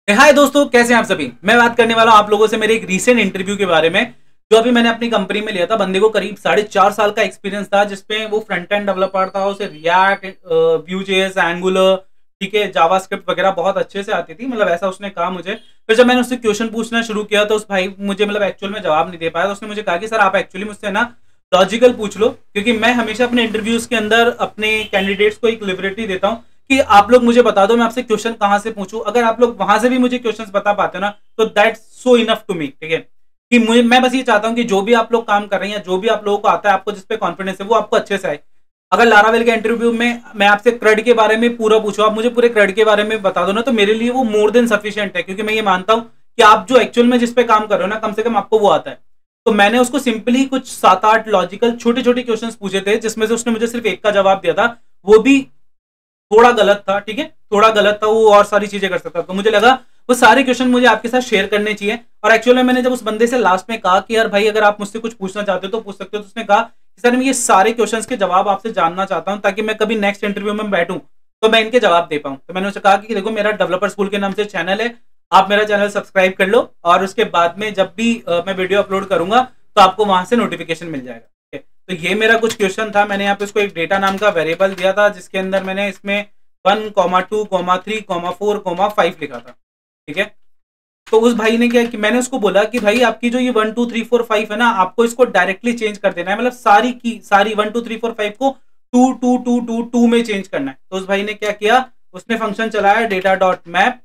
हाय दोस्तों, कैसे हैं आप सभी। मैं बात करने वाला हूं आप लोगों से मेरे एक रीसेंट इंटरव्यू के बारे में, जो अभी मैंने अपनी कंपनी में लिया था। बंदे को करीब 4.5 साल का एक्सपीरियंस था, जिसपे वो फ्रंट एंड डेवलपर था। उसे रिएक्ट, व्यूजेस, एंगुलर, ठीक है, जावास्क्रिप्ट वगैरह बहुत अच्छे से आती थी। मतलब ऐसा उसने कहा मुझे। फिर जब मैंने उससे क्वेश्चन पूछना शुरू किया तो उस भाई मुझे मतलब एक्चुअल में जवाब नहीं दे पाया। तो उसने मुझे कहा कि सर आप एक्चुअली मुझसे ना लॉजिकल पूछ लो, क्योंकि मैं हमेशा अपने इंटरव्यूज के अंदर अपने कैंडिडेट्स को एक लिबर्टी देता हूँ कि आप लोग मुझे बता दो मैं आपसे क्वेश्चन कहां से पूछूं। अगर आप लोग वहां से भी मुझे क्वेश्चंस बता पाते हो ना, तो that's so enough to me. ठीक है, कि मुझे मैं बस ये चाहता हूं कि जो भी आप लोग काम कर रहे हैं या जो भी आप लोगों को आता है, आपको जिस पे कॉन्फिडेंस है, वो आपको अच्छे से आए। अगर लारावेल के इंटरव्यू में मैं आपसे क्रेड के बारे में पूरा पूछूं, आप मुझे पूरे क्रेड के बारे में बता दो ना, तो मेरे लिए वो मोर देन सफिशियंट है। क्योंकि मैं ये मानता हूं कि आप जो एक्चुअल में जिस पे काम कर रहे हो ना, कम से कम आपको वो आता है। तो मैंने उसको सिंपली कुछ 7-8 लॉजिकल छोटे छोटे क्वेश्चन पूछे थे, जिसमें से उसने मुझे सिर्फ एक का जवाब दिया था। वो भी थोड़ा गलत था। ठीक है, थोड़ा गलत था, वो और सारी चीजें कर सकता था। तो मुझे लगा वो सारे क्वेश्चन मुझे आपके साथ शेयर करने चाहिए। और एक्चुअली मैंने जब उस बंदे से लास्ट में कहा कि यार भाई अगर आप मुझसे कुछ पूछना चाहते हो तो पूछ सकते हो, तो उसने कहा कि सर मैं ये सारे क्वेश्चंस के जवाब आपसे जानना चाहता हूं, ताकि मैं कभी नेक्स्ट इंटरव्यू में बैठूं तो मैं इनके जवाब दे पाऊं। तो मैंने उससे कहा कि देखो, मेरा डेवलपर स्कूल के नाम से चैनल है, आप मेरा चैनल सब्सक्राइब कर लो, और उसके बाद में जब भी मैं वीडियो अपलोड करूंगा तो आपको वहां से नोटिफिकेशन मिल जाएगा। ठीक है, तो ये मेरा कुछ क्वेश्चन था। मैंने यहाँ पे उसको एक डेटा नाम का वेरिएबल दिया था, जिसके अंदर मैंने इसमें 1,2,3,4,5 लिखा था। ठीक है, तो उस भाई ने क्या कि मैंने उसको बोला कि भाई आपकी जो ये 1 2 3 4 5 है ना, आपको इसको डायरेक्टली चेंज कर देना है। मतलब सारी 1 2 3 4 5 को 2 2 2 2 2 में चेंज करना है। तो उस भाई ने क्या किया, उसने फंक्शन चलाया डेटा डॉट मैप।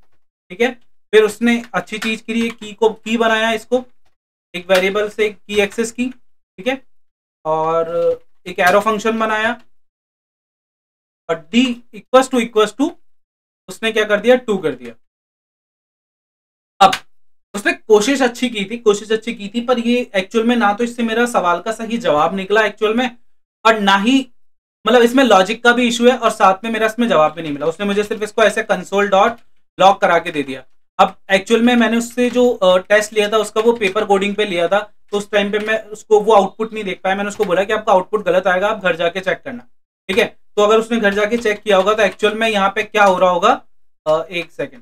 ठीक है, फिर उसने अच्छी चीज की की बनाया, इसको एक वेरिएबल से की एक्सेस की। ठीक है, और एक एरो फंक्शन बनाया, और डी इक्वस टू उसने क्या कर दिया, 2 कर दिया। अब उसने कोशिश अच्छी की थी, पर ये एक्चुअल में ना तो इससे मेरा सवाल का सही जवाब निकला एक्चुअल में, और ना ही मतलब इसमें लॉजिक का भी इशू है, और साथ में मेरा इसमें जवाब भी नहीं मिला। उसने मुझे सिर्फ इसको ऐसे कंसोल डॉट लॉग करा के दे दिया। अब एक्चुअल में मैंने उससे जो टेस्ट लिया था उसका, वो पेपर कोडिंग पे लिया था। तो उस टाइम पे मैं उसको वो आउटपुट नहीं देख पाया। मैंने उसको बोला कि आपका आउटपुट गलत आएगा, आप घर जाके चेक करना। ठीक है, तो अगर उसने घर जाके चेक किया होगा तो एक्चुअल में यहाँ पे क्या हो रहा होगा, एक सेकेंड,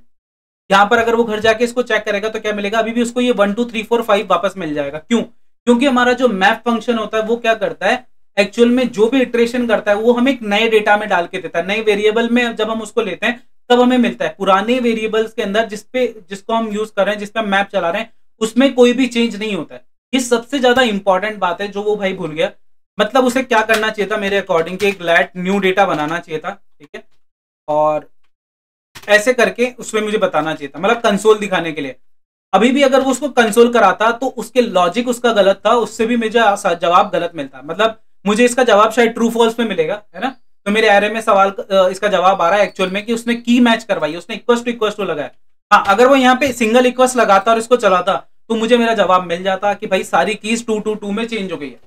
यहाँ पर अगर वो घर जाके इसको चेक करेगा तो क्या मिलेगा, अभी भी उसको ये 1 2 3 4 5 वापस मिल जाएगा। क्यों? क्योंकि हमारा जो मैप फंक्शन होता है वो क्या करता है, एक्चुअल में जो भी इटरेशन करता है वो हमें एक नए डेटा में डाल के देता है। नए वेरिएबल में जब हम उसको लेते हैं तब हमें मिलता है। पुराने वेरिएबल्स के अंदर जिसको हम यूज कर रहे हैं, जिसपे मैप चला रहे हैं, उसमें कोई भी चेंज नहीं होता है। ये सबसे ज्यादा इंपॉर्टेंट बात है जो वो भाई भूल गया। मतलब उसे क्या करना चाहिए था मेरे अकॉर्डिंग, एक लेट न्यू डेटा बनाना चाहिए था। ठीक है, और ऐसे करके उसमें मुझे बताना चाहिए था, मतलब कंसोल दिखाने के लिए। अभी भी अगर वो उसको कंसोल कराता तो उसके लॉजिक उसका गलत था, उससे भी मुझे जवाब गलत मिलता। मतलब मुझे इसका जवाब शायद ट्रू फॉल्स में मिलेगा, है ना। तो मेरे एरे में सवाल इसका जवाब आ रहा है एक्चुअल में कि उसने की मैच करवाई, उसने इक्वस टू लगाया। हाँ, अगर वो यहाँ पे सिंगल इक्वस लगाता और इसको चलाता तो मुझे मेरा जवाब मिल जाता कि भाई सारी कीज 2 2 2 में चेंज हो गई है।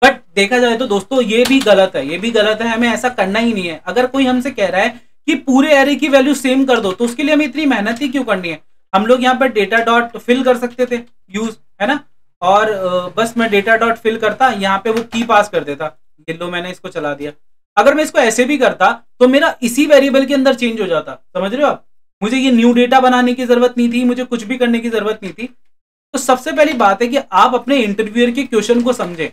बट देखा जाए तो दोस्तों ये भी गलत है, ये भी गलत है। हमें ऐसा करना ही नहीं है। अगर कोई हमसे कह रहा है कि पूरे एरे की वैल्यू सेम कर दो, तो उसके लिए हमें इतनी मेहनत ही क्यों करनी है। हम लोग यहाँ पर डेटा डॉट फिल कर सकते थे, यूज, है ना। और बस मैं डेटा डॉट फिल करता, यहाँ पे वो की पास कर देता। ये लो, मैंने इसको चला दिया। अगर मैं इसको ऐसे भी करता तो मेरा इसी वेरिएबल के अंदर चेंज हो जाता। समझ रहे हो आप? मुझे ये न्यू डेटा बनाने की जरूरत नहीं थी, मुझे कुछ भी करने की जरूरत नहीं थी। तो सबसे पहली बात है कि आप अपने इंटरव्यूअर के क्वेश्चन को समझे।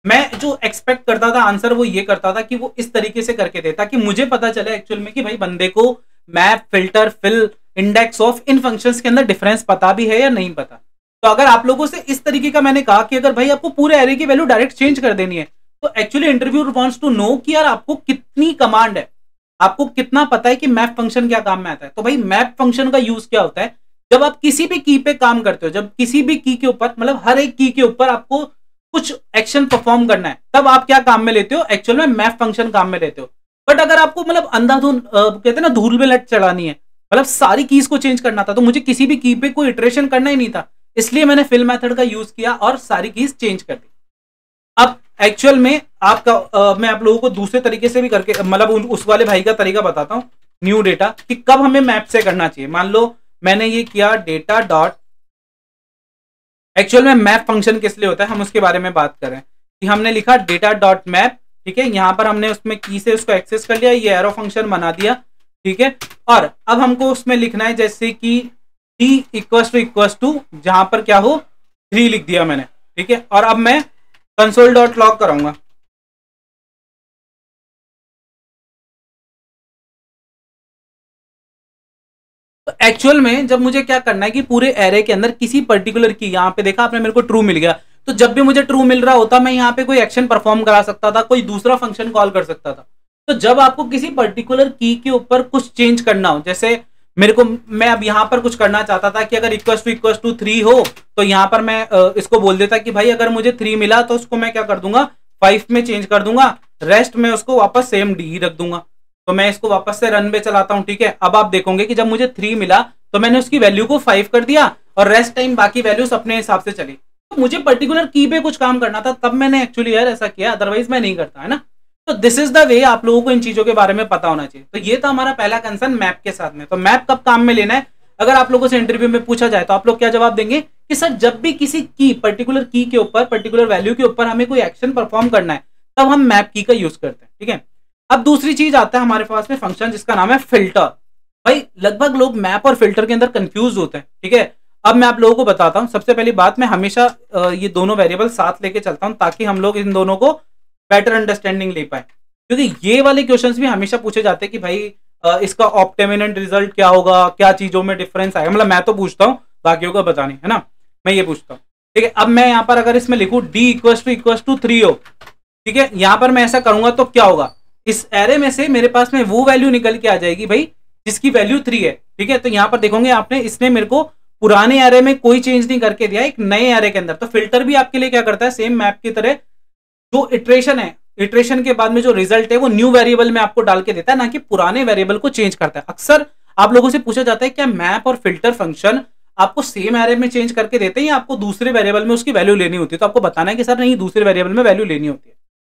मैं जो एक्सपेक्ट करता था आंसर, वो ये करता था कि वो इस तरीके से करके दे, ताकि मुझे पता चले एक्चुअल में कि भाई बंदे को map, filter, fill, index of in functions के अंदर डिफरेंस पता भी है या नहीं पता। तो अगर आप लोगों से इस तरीके का मैंने कहा कि अगर भाई आपको पूरे एरे की वैल्यू डायरेक्ट चेंज कर देनी है, तो actually interviewer wants to know कि यार आपको कितनी कमांड है, आपको कितना पता है कि मैप फंक्शन क्या काम में आता है। तो भाई मैप फंक्शन का यूज क्या होता है, जब आप किसी भी की पे काम करते हो, जब किसी भी की के ऊपर, मतलब हर एक की के ऊपर आपको कुछ एक्शन परफॉर्म करना है, तब आप क्या काम में लेते हो, एक्चुअल में मैप फंक्शन काम में लेते हो। बट अगर आपको मतलब अंधाधुन कहते हैं ना, धूल में लट चलानी है, मतलब सारी कीज को चेंज करना था, तो मुझे किसी भी की पे कोई इटरेशन करना ही नहीं था। इसलिए मैंने फिल मेथड का यूज किया और सारी कीज चेंज कर दी। अब एक्चुअल में आपका मैं आप लोगों को दूसरे तरीके से भी करके, मतलब उस वाले भाई का तरीका बताता हूं न्यू डेटा, कि कब हमें मैप से करना चाहिए। मान लो मैंने ये किया डेटा डॉट, एक्चुअल में मैप फंक्शन किस लिए होता है हम उसके बारे में बात करें, कि हमने लिखा डेटा डॉट मैप। ठीक है, यहां पर हमने उसमें की से उसको एक्सेस कर लिया, ये एरो फंक्शन बना दिया। ठीक है। और अब हमको उसमें लिखना है जैसे कि d इक्वस टू जहां पर क्या हो 3 लिख दिया मैंने, ठीक है। और अब मैं कंसोल डॉट लॉग कराऊंगा। तो एक्चुअल में जब मुझे क्या करना है कि पूरे एरे के अंदर किसी पर्टिकुलर की, यहाँ पे देखा आपने मेरे को ट्रू मिल गया, तो जब भी मुझे ट्रू मिल रहा होता मैं यहाँ पे कोई एक्शन परफॉर्म करा सकता था, कोई दूसरा फंक्शन कॉल कर सकता था। तो जब आपको किसी पर्टिकुलर की के ऊपर कुछ चेंज करना हो, जैसे मेरे को, मैं अब यहाँ पर कुछ करना चाहता था कि अगर इक्वस टू 3 हो तो यहाँ पर मैं इसको बोल देता कि भाई अगर मुझे 3 मिला तो उसको मैं क्या कर दूंगा 5 में चेंज कर दूंगा, रेस्ट में उसको वापस सेम डी ही रख दूंगा। तो मैं इसको वापस से रन पे चलाता हूं, ठीक है। अब आप देखोगे कि जब मुझे 3 मिला तो मैंने उसकी वैल्यू को 5 कर दिया और रेस्ट टाइम बाकी वैल्यूज अपने हिसाब से चली। तो मुझे पर्टिकुलर की पे कुछ काम करना था, तब मैंने एक्चुअली यार ऐसा किया, अदरवाइज मैं नहीं करता, है ना। तो दिस इज द वे आप लोगों को इन चीजों के बारे में पता होना चाहिए। तो ये था हमारा पहला कंसर्न मैप के साथ में। तो मैप कब काम में लेना है, अगर आप लोगों से इंटरव्यू में पूछा जाए तो आप लोग क्या जवाब देंगे कि सर जब भी किसी की पर्टिकुलर की के ऊपर, पर्टिकुलर वैल्यू के ऊपर हमें कोई एक्शन परफॉर्म करना है तब हम मैप की का यूज करते हैं, ठीक है। अब दूसरी चीज आता है हमारे पास में फंक्शन जिसका नाम है फिल्टर। भाई लगभग लोग मैप और फिल्टर के अंदर कंफ्यूज होते हैं, ठीक है। अब मैं आप लोगों को बताता हूं। सबसे पहली बात, मैं हमेशा ये दोनों वेरिएबल साथ लेके चलता हूं ताकि हम लोग इन दोनों को बेटर अंडरस्टैंडिंग ले पाए, क्योंकि ये वाले क्वेश्चंस भी हमेशा पूछे जाते हैं कि भाई इसका ऑप्टिमिनेंट रिजल्ट क्या होगा, क्या चीजों में डिफरेंस आएगा। मतलब मैं तो पूछता हूँ, बाकियों को बतानी है ना, मैं ये पूछता हूँ, ठीक है। अब मैं यहाँ पर अगर इसमें लिखूं d इक्वस टू 3 हो, ठीक है, यहां पर मैं ऐसा करूंगा तो क्या होगा, इस एरे में से मेरे पास में वो वैल्यू निकल के आ जाएगी भाई जिसकी वैल्यू 3 है, ठीक है। तो यहां पर देखोगे आपने, इसने मेरे को पुराने एरे में कोई चेंज नहीं करके दिया, एक नए एरे के अंदर। तो फिल्टर भी आपके लिए क्या करता है, सेम मैप की तरह जो इटरेशन है, इटरेशन के बाद में जो रिजल्ट है वो न्यू वेरिएबल में आपको डाल के देता है, ना कि पुराने वेरिएबल को चेंज करता है। अक्सर आप लोगों से पूछा जाता है क्या मैप और फिल्टर फंक्शन आपको सेम एरे में चेंज करके देते हैं या आपको दूसरे वेरिएबल में उसकी वैल्यू लेनी होती है। तो आपको बताना है कि सर नहीं, दूसरे वेरिएबल में वैल्यू लेनी होती है।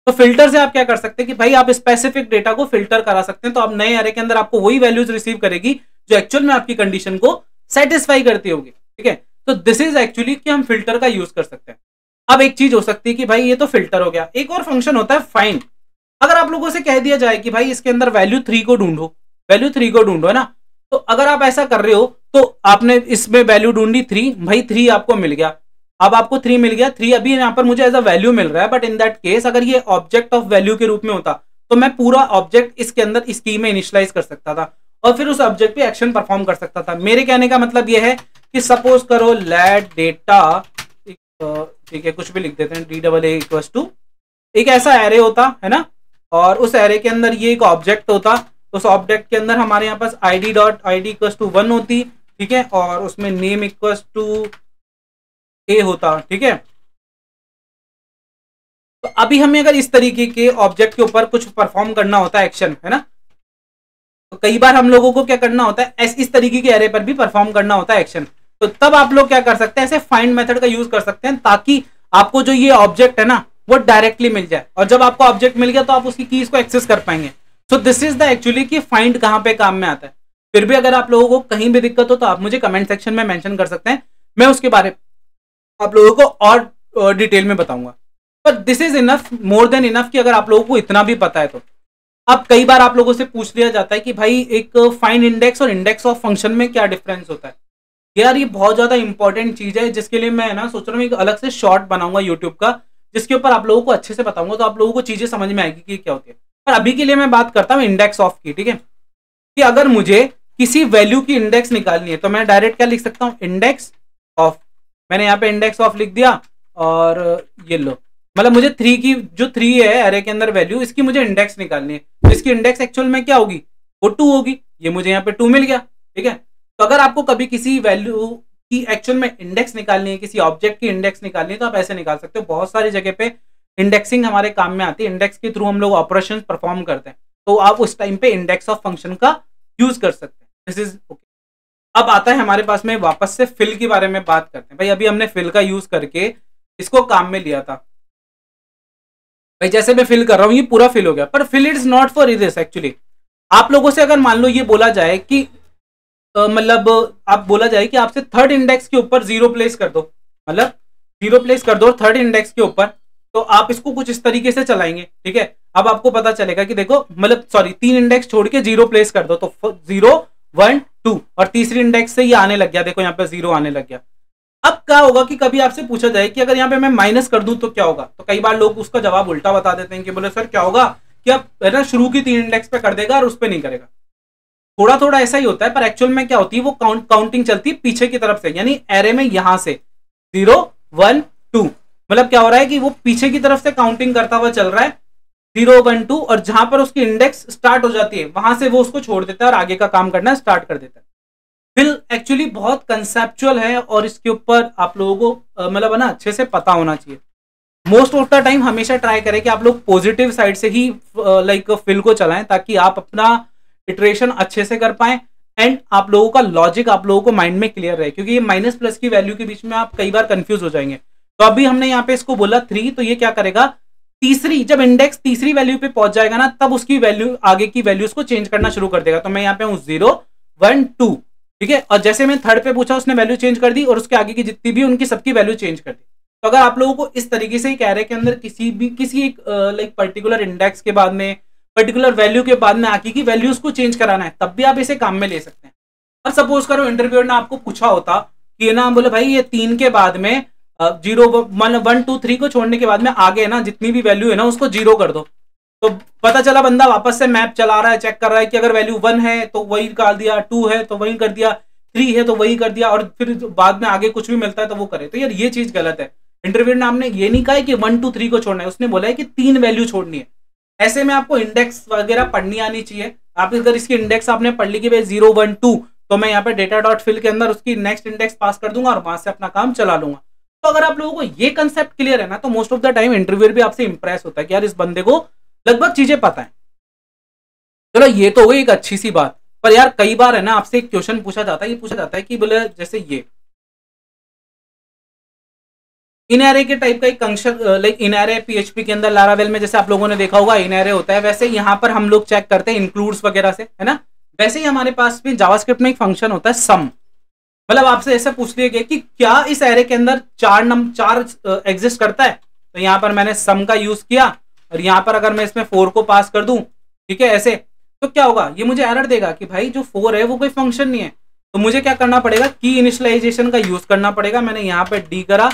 तो फिल्टर से आप क्या कर सकते हैं कि भाई आप स्पेसिफिक डेटा को फिल्टर करा सकते हैं, तो आप नए एरे के अंदर आपको वही वैल्यूज रिसीव करेगी जो एक्चुअल में आपकी कंडीशन को सेटिस्फाई करती होगी, ठीक है। तो दिस इज एक्चुअली कि हम फिल्टर का यूज कर सकते हैं। अब एक चीज हो सकती है कि भाई ये तो फिल्टर हो गया, एक और फंक्शन होता है फाइंड। अगर आप लोगों से कह दिया जाए कि भाई इसके अंदर वैल्यू 3 को ढूंढो, वैल्यू 3 को ढूंढो, है ना। तो अगर आप ऐसा कर रहे हो तो आपने इसमें वैल्यू ढूंढी 3, भाई 3 आपको मिल गया। अब आपको 3 मिल गया, 3 अभी यहाँ पर मुझे एज अ वैल्यू मिल रहा है, बट इन दैट केस अगर ये ऑब्जेक्ट ऑफ वैल्यू के रूप में होता तो मैं पूरा ऑब्जेक्ट इसके अंदर इस की में इनिशियलाइज कर सकता था और फिर उस ऑब्जेक्ट पे एक्शन परफॉर्म कर सकता था। मेरे कहने का मतलब ये है कि सपोज करो लेट डेटा, ठीक है, कुछ भी लिख देते हैं, DAA इक्वस टू, एक ऐसा एरे होता है ना, और उस एरे के अंदर ये एक ऑब्जेक्ट होता। उस ऑब्जेक्ट के अंदर हमारे यहाँ पास id dot id equals to 1 होती, ठीक है, और उसमें नेम इक्वस टू a होता, ठीक है। तो अभी हमें अगर इस तरीके के ऑब्जेक्ट के ऊपर कुछ परफॉर्म करना होता है एक्शन, है ना, तो कई बार हम लोगों को क्या करना होता है, इस तरीके के एरे पर भी परफॉर्म करना होता है एक्शन। तो तब आप लोग क्या कर सकते हैं, ऐसे फाइंड मेथड का यूज कर सकते हैं ताकि आपको जो ये ऑब्जेक्ट है ना वो डायरेक्टली मिल जाए, और जब आपको ऑब्जेक्ट मिल गया तो आप उसकी कीज को एक्सेस कर पाएंगे। So this is the actually कि फाइंड कहां पे काम में आता है। फिर भी अगर आप लोगों को कहीं भी दिक्कत हो तो आप मुझे कमेंट सेक्शन में मेंशन कर सकते हैं, मैं उसके बारे में आप लोगों को और डिटेल में बताऊंगा। पर this is enough, more than enough, कि अगर आप लोगों को इतना भी पता है तो। अब कई बार आप लोगों से पूछ लिया जाता है कि भाई एक फाइंड इंडेक्स और इंडेक्स ऑफ फंक्शन में क्या डिफरेंस होता है। यार ये बहुत ज्यादा इंपॉर्टेंट चीज है, जिसके लिए मैं ना सोच रहा हूँ एक अलग से शॉर्ट बनाऊंगा यूट्यूब का, जिसके ऊपर आप लोगों को अच्छे से बताऊंगा, तो आप लोगों को चीजें समझ में आएगी कि क्या होती है। पर अभी के लिए मैं बात करता हूँ इंडेक्स ऑफ की, ठीक है, कि अगर मुझे किसी वैल्यू की इंडेक्स निकालनी है तो मैं डायरेक्ट क्या लिख सकता हूँ, इंडेक्स ऑफ। मैंने यहाँ पे इंडेक्स ऑफ लिख दिया और ये लो, मतलब मुझे 3 की जो 3 है एरे के अंदर वैल्यू, इसकी मुझे इंडेक्स निकालनी है। तो इसकी इंडेक्स एक्चुअल में क्या होगी, वो 2 होगी। ये मुझे यहाँ पे 2 मिल गया, ठीक है। तो अगर आपको कभी किसी वैल्यू की एक्चुअल में इंडेक्स निकालनी है, किसी ऑब्जेक्ट की इंडेक्स निकालनी है, तो आप ऐसे निकाल सकते हो। बहुत सारी जगह पे इंडेक्सिंग हमारे काम में आती है, इंडेक्स के थ्रू हम लोग ऑपरेशंस परफॉर्म करते हैं, तो आप उस टाइम पे इंडेक्स ऑफ फंक्शन का यूज कर सकते हैं। This is okay. अब आता है हमारे पास में वापस से फिल के बारे में बात करते हैं। भाई अभी हमने फिल का यूज करके इसको काम में लिया था। भाई जैसे मैं फिल कर रहा हूँ ये पूरा फिल हो गया, पर fill is not for this actually. आप लोगों से अगर मान लो ये बोला जाए कि मतलब आप बोला जाए कि आपसे थर्ड इंडेक्स के ऊपर 0 प्लेस कर दो, मतलब 0 प्लेस कर दो थर्ड इंडेक्स के ऊपर, तो आप इसको कुछ इस तरीके से चलाएंगे, ठीक है। अब आपको पता चलेगा कि देखो मतलब सॉरी 3 इंडेक्स छोड़ के 0 प्लेस कर दो, तो 0 1 2 और तीसरी इंडेक्स से ये आने लग गया, देखो यहाँ पे 0 आने लग गया। अब क्या होगा कि कभी आपसे पूछा जाए कि अगर यहाँ पे मैं माइनस कर दूं तो क्या होगा, तो कई बार लोग उसका जवाब उल्टा बता देते हैं कि बोले सर क्या होगा कि आप है ना शुरू की 3 इंडेक्स पे कर देगा और उस पे नहीं करेगा। थोड़ा थोड़ा ऐसा ही होता है, पर एक्चुअल में क्या होती है वो काउंटिंग चलती है पीछे की तरफ से, यानी एरे में यहां से 0 1 2 मतलब क्या हो रहा है कि वो पीछे की तरफ से काउंटिंग करता हुआ चल रहा है 0 1 2, और जहां पर उसकी इंडेक्स स्टार्ट हो जाती है वहां से वो उसको छोड़ देता है और आगे का काम करना स्टार्ट कर देता है। फिर एक्चुअली बहुत कंसेप्चुअल है और इसके ऊपर आप लोगों को मतलब ना अच्छे से पता होना चाहिए। मोस्ट ऑफ द टाइम हमेशा ट्राई करें कि आप लोग पॉजिटिव साइड से ही लाइक फिल को चलाएं, ताकि आप अपना इटरेशन अच्छे से कर पाएं एंड आप लोगों का लॉजिक आप लोगों को माइंड में क्लियर रहे, क्योंकि ये माइनस प्लस की वैल्यू के बीच में आप कई बार कंफ्यूज हो जाएंगे। तो अभी हमने यहाँ पे इसको बोला 3, तो ये क्या करेगा तीसरी, जब इंडेक्स तीसरी वैल्यू पे पहुंच जाएगा ना तब उसकी वैल्यू आगे की वैल्यूज को चेंज करना शुरू कर देगा। तो मैं यहाँ पे हूँ 0 1 2, ठीक है, और जैसे मैं थर्ड पे पूछा उसने वैल्यू चेंज कर दी और उसके आगे की जितनी भी उनकी सबकी वैल्यू चेंज कर दी। तो अगर आप लोगों को इस तरीके से ही कह रहे के अंदर किसी एक लाइक पर्टिकुलर इंडेक्स के बाद में पर्टिकुलर वैल्यू के बाद में आगे की वैल्यूज को चेंज कराना है, तब भी आप इसे काम में ले सकते हैं। और सपोज करो इंटरव्यूअर ने आपको पूछा होता कि ना बोले भाई ये 3 के बाद में 0 1 2 3 को छोड़ने के बाद में आगे ना जितनी भी वैल्यू है ना उसको 0 कर दो। तो पता चला बंदा वापस से मैप चला रहा है, चेक कर रहा है कि अगर वैल्यू 1 है तो वही कर दिया, 2 है तो वही कर दिया, 3 है तो वही कर दिया, और फिर बाद में आगे कुछ भी मिलता है तो वो करे। तो यार ये चीज गलत है। इंटरव्यू ने हमने ये नहीं कहा है कि 1 2 3 को छोड़ना है, उसने बोला है कि 3 वैल्यू छोड़नी है। ऐसे में आपको इंडेक्स वगैरह पढ़नी आनी चाहिए। आप अगर इसकी इंडेक्स आपने पढ़ ली कि भाई 0 1 2, तो मैं यहाँ पे डेटा डॉट फिल के अंदर उसकी नेक्स्ट इंडेक्स पास कर दूंगा और वहां से अपना काम चला लूंगा। तो अगर आप लोगों को ये कंसेप्ट क्लियर है ना, तो most of the time interviewer भी आपसे इंप्रेस होता है कि यार इस बंदे को लगभग चीजें पता है। चलो ये तो हो गई एक अच्छी सी बात, पर यार कई बार है ना आपसे एक क्वेश्चन पूछा जाता है कि बोले जैसे ये इन एरे के टाइप का एक function like in array PHP के अंदर लारावेल में जैसे आप लोगों ने देखा होगा इन एरे होता है, वैसे यहाँ पर हम लोग चेक करते हैं इंक्लूड्स वगैरह से, है ना। वैसे ही हमारे पास भी जावास्क्रिप्ट में एक फंक्शन होता है सम। मतलब आपसे ऐसा पूछ लिया गया कि क्या इस एरे के अंदर 4 एग्जिस्ट करता है, तो यहाँ पर मैंने सम का यूज किया और यहाँ पर अगर मैं इसमें 4 को पास कर दूं, ठीक है ऐसे, तो क्या होगा ये मुझे एरर देगा कि भाई जो 4 है वो कोई फंक्शन नहीं है। तो मुझे क्या करना पड़ेगा, की इनिशियलाइजेशन का यूज करना पड़ेगा। मैंने यहाँ पे डी करा,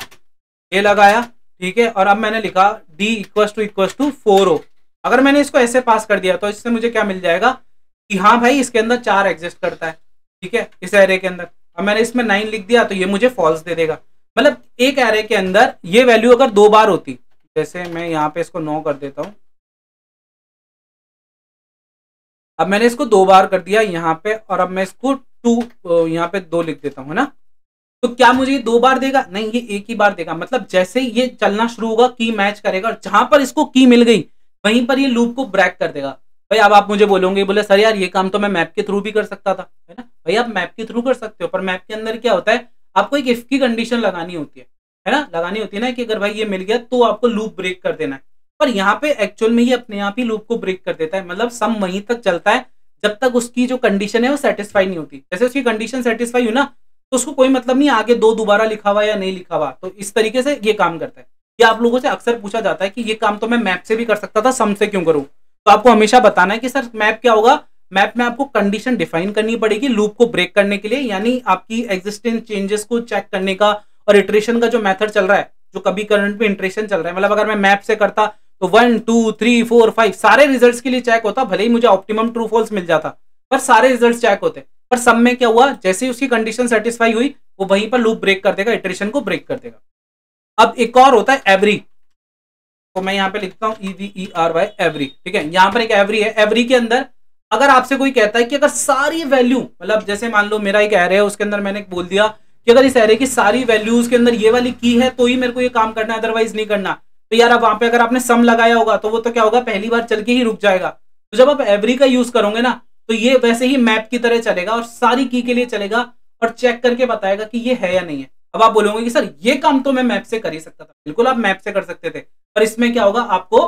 ये लगाया, ठीक है, और अब मैंने लिखा d इक्वल टू 4o। अगर मैंने इसको ऐसे पास कर दिया तो इससे मुझे क्या मिल जाएगा कि हाँ भाई इसके अंदर 4 एग्जिस्ट करता है, ठीक है, इस एरे के अंदर। अब मैंने इसमें 9 लिख दिया तो ये मुझे फॉल्स दे देगा। मतलब एक एरे के अंदर ये वैल्यू अगर 2 बार होती, जैसे मैं यहाँ पे इसको 9 कर देता हूं, अब मैंने इसको 2 बार कर दिया यहाँ पे, और अब मैं इसको 2 यहाँ पे 2 लिख देता हूँ, है ना। तो क्या मुझे ये 2 बार देगा? नहीं, ये एक ही बार देगा। मतलब जैसे ही ये चलना शुरू होगा की मैच करेगा और जहां पर इसको की मिल गई वहीं पर ये लूप को ब्रेक कर देगा। भाई अब आप मुझे बोलोगे, बोले सर यार ये काम तो मैं मैप के थ्रू भी कर सकता था, है ना। भाई आप मैप के थ्रू कर सकते हो, पर मैप के अंदर क्या होता है, आपको एक इफ की कंडीशन लगानी होती है ना, लगानी होती है ना, कि अगर भाई ये मिल गया तो आपको लूप ब्रेक कर देना है। पर यहाँ पे एक्चुअल में ये अपने आप ही लूप को ब्रेक कर देता है। मतलब सम वहीं तक चलता है जब तक उसकी जो कंडीशन है वो सेटिस्फाई नहीं होती। जैसे उसकी कंडीशन सेटिस्फाई हुई ना, तो उसको कोई मतलब नहीं आगे 2 दोबारा लिखा हुआ या नहीं लिखा हुआ। तो इस तरीके से ये काम करता है। ये आप लोगों से अक्सर पूछा जाता है कि ये काम तो मैं मैप से भी कर सकता था, सम से क्यों करूं। तो आपको हमेशा बताना है कि सर मैप क्या होगा, मैप में आपको कंडीशन डिफाइन करनी पड़ेगी लूप को ब्रेक करने के लिए, यानी आपकी एग्जिस्टिंग चेंजेस को चेक करने का और इटरेशन का जो मेथड चल रहा है, जो कभी करंट में इटरेशन चल रहा है। मतलब अगर मैं मैप से करता तो 1 2 3 4 5 सारे रिजल्ट्स के लिए चेक होता, भले ही मुझे ऑप्टिमम ट्रू फॉल्स मिल जाता, पर सारे रिजल्ट्स चेक होते। पर सब में क्या हुआ, जैसे ही उसकी कंडीशन सेटिस्फाई हुई वो वहीं पर लूप ब्रेक कर देगा, इटरेशन को ब्रेक कर देगा। अब एक और होता है एवरी, तो मैं यहाँ पे लिखता हूँ EVERY एवरी, ठीक है। यहाँ पर एक एवरी है। एवरी के अंदर अगर आपसे कोई कहता है कि अगर सारी वैल्यू, मतलब जैसे मान लो मेरा एक एरे है, उसके अंदर मैंने बोल दिया कि अगर इस एरे की सारी वैल्यूज के अंदर ये वाली की है तो ही मेरे को ये काम करना है, अदरवाइज नहीं करना। तो यार अब वहां पे अगर आपने सम लगाया होगा तो वो तो क्या होगा, पहली बार चल के ही रुक जाएगा। तो जब आप एवरी का यूज करोगे ना, तो ये वैसे ही मैप की तरह चलेगा और सारी की के लिए चलेगा और चेक करके बताएगा कि ये है या नहीं है। अब आप बोलोगे कि सर ये काम तो मैं मैप से कर ही सकता था। बिल्कुल आप मैप से कर सकते थे, पर इसमें क्या होगा, आपको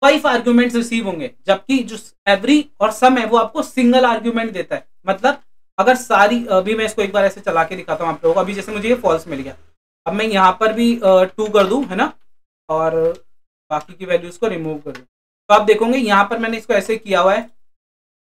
5 आर्ग्यूमेंट्स रिसीव होंगे, जबकि जो एवरी और सम है वो आपको सिंगल आर्ग्यूमेंट देता है। मतलब अगर सारी, अभी मैं इसको एक बार ऐसे चला के दिखाता हूँ आप लोगों को। अभी जैसे मुझे ये फॉल्स मिल गया, अब मैं यहाँ पर भी 2 कर दूं, है ना, और बाकी की वैल्यूज को रिमूव कर दूं, तो आप देखोगे यहाँ पर मैंने इसको ऐसे किया हुआ है।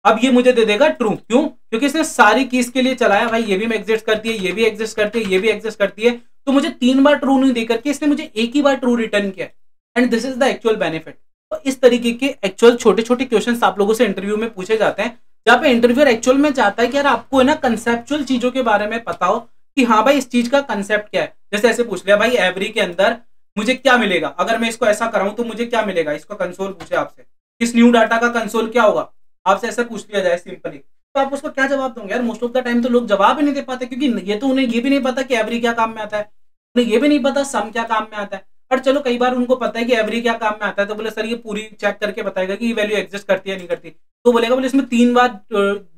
अब ये मुझे दे देगा ट्रू, क्यों? क्योंकि इसने सारी कीज के लिए चलाया भाई, ये भी एग्जिस्ट करती है, ये भी एग्जिस्ट करती है, ये भी एग्जिस्ट करती है, तो मुझे 3 बार ट्रू नहीं देकर के इसने मुझे एक ही बार ट्रू रिटर्न किया। And this is the actual benefit. तो इस तरीके के एक्चुअल छोटे छोटे क्वेश्चन आप लोगों से इंटरव्यू में पूछे जाते हैं, जहां पे इंटरव्यूअर एक्चुअल में चाहता है कि यार आपको है ना कंसेप्चुअल चीजों के बारे में पता हो कि हाँ भाई इस चीज का कंसेप्ट क्या है। जैसे ऐसे पूछ लिया भाई एवरी के अंदर मुझे क्या मिलेगा, अगर मैं इसको ऐसा कराऊं तो मुझे क्या मिलेगा, इसको कंसोल पूछे आपसे, इस न्यू डाटा का कंसोल क्या होगा, आपसे ऐसा पूछ लिया जाए सिंपली, तो आप उसको क्या जवाब दोगे? यार मोस्ट ऑफ द टाइम तो लोग जवाब ही नहीं दे पाते, क्योंकि ये तो उन्हें ये भी नहीं पता कि एवरी क्या काम में आता है, उन्हें ये भी नहीं पता सम क्या काम में आता है। और चलो कई बार उनको पता है कि एवरी क्या काम में आता है, तो बोले सर ये पूरी चेक करके बताएगा कि ये वैल्यू एग्जिस्ट करती है नहीं करती, तो बोलेगा बोले इसमें 3 बार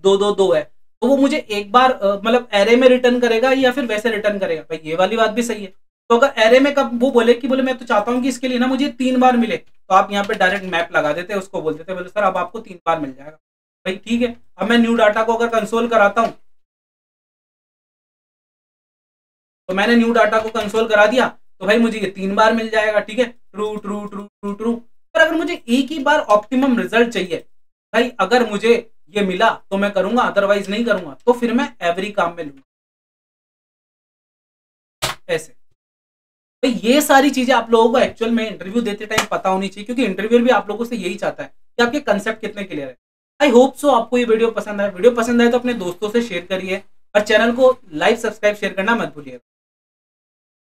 2 है, तो वो मुझे एक बार मतलब एरे में रिटर्न करेगा या फिर वैसे रिटर्न करेगा? भाई ये वाली बात भी सही है। तो अगर एरे में कब वो बोले कि बोले मैं तो चाहता हूँ कि इसके लिए ना मुझे 3 बार मिले, तो आप यहाँ पे डायरेक्ट मैप लगा देते, उसको बोल देते बोले सर अब आपको 3 बार मिल जाएगा। भाई ठीक है, अब मैं न्यू डाटा को अगर कंसोल कराता हूं, तो मैंने न्यू डाटा को कंसोल करा दिया, तो भाई मुझे ये 3 बार मिल जाएगा। ठीक है, true true true true true. पर अगर मुझे एक ही बार ऑप्टिमम रिजल्ट चाहिए, भाई अगर मुझे ये मिला तो मैं करूंगा, अदरवाइज नहीं करूंगा, तो फिर मैं एवरी काम में लूंगा ऐसे। भाई ये सारी चीजें आप लोगों को एक्चुअल में इंटरव्यू देते टाइम पता होनी चाहिए, क्योंकि इंटरव्यूअर भी आप लोगों से यही चाहता है कि आपके कंसेप्ट कितने क्लियर है। आई होप सो आपको ये वीडियो पसंद आए। वीडियो पसंद आए तो अपने दोस्तों से शेयर करिए और चैनल को लाइक सब्सक्राइब शेयर करना मत भूलिएगा।